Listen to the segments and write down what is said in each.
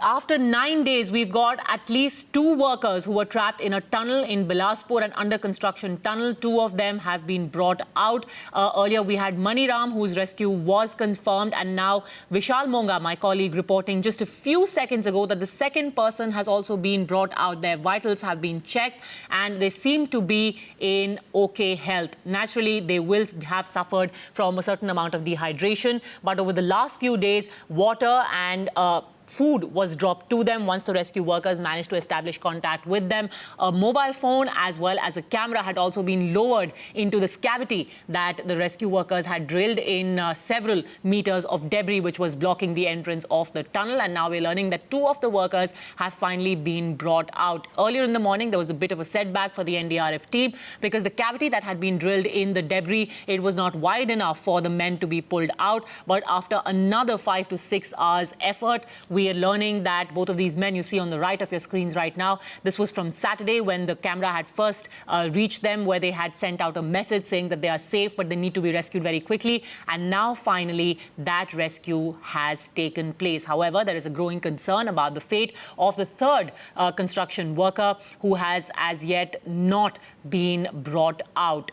After 9 days, we've got at least 2 workers who were trapped in a tunnel in Bilaspur, an under construction tunnel. 2 of them have been brought out. Earlier, we had Maniram, whose rescue was confirmed. And now Vishal Monga, my colleague, reporting just a few seconds ago that the second person has also been brought out. Their vitals have been checked and they seem to be in okay health. Naturally, they will have suffered from a certain amount of dehydration. But over the last few days, water and food was dropped to them once the rescue workers managed to establish contact with them. A mobile phone as well as a camera had also been lowered into this cavity that the rescue workers had drilled in several meters of debris which was blocking the entrance of the tunnel. And now we're learning that 2 of the workers have finally been brought out. Earlier in the morning, there was a bit of a setback for the NDRF team because the cavity that had been drilled in the debris, it was not wide enough for the men to be pulled out. But after another 5 to 6 hours effort, we are learning that both of these men you see on the right of your screens right now, this was from Saturday when the camera had first reached them, where they had sent out a message saying that they are safe, but they need to be rescued very quickly. And now, finally, that rescue has taken place. However, there is a growing concern about the fate of the third construction worker who has as yet not been brought out.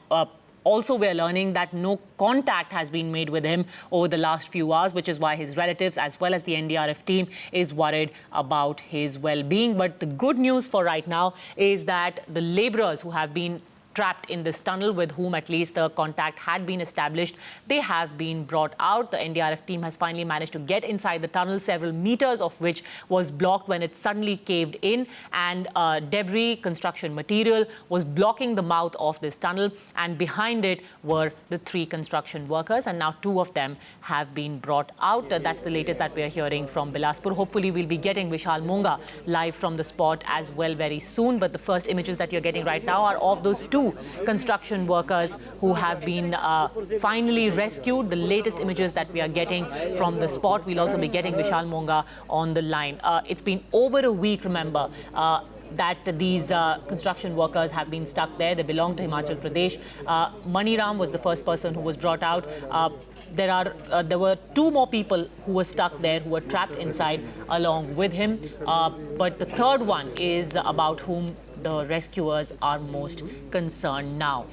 Also, we're learning that no contact has been made with him over the last few hours, which is why his relatives as well as the NDRF team is worried about his well-being. But the good news for right now is that the laborers who have been trapped in this tunnel, with whom at least the contact had been established, they have been brought out. The NDRF team has finally managed to get inside the tunnel, several meters of which was blocked when it suddenly caved in, and debris, construction material was blocking the mouth of this tunnel, and behind it were the 3 construction workers, and now 2 of them have been brought out. That's the latest that we are hearing from Bilaspur. Hopefully we'll be getting Vishal Monga live from the spot as well very soon, but the first images that you're getting right now are of those 2 construction workers who have been finally rescued. The latest images that we are getting from the spot. We'll also be getting Vishal Monga on the line. It's been over a week, remember, that these construction workers have been stuck there. They belong to Himachal Pradesh. Maniram was the first person who was brought out. There were 2 more people who were stuck there, who were trapped inside along with him. But the third one is about whom the rescuers are most concerned now.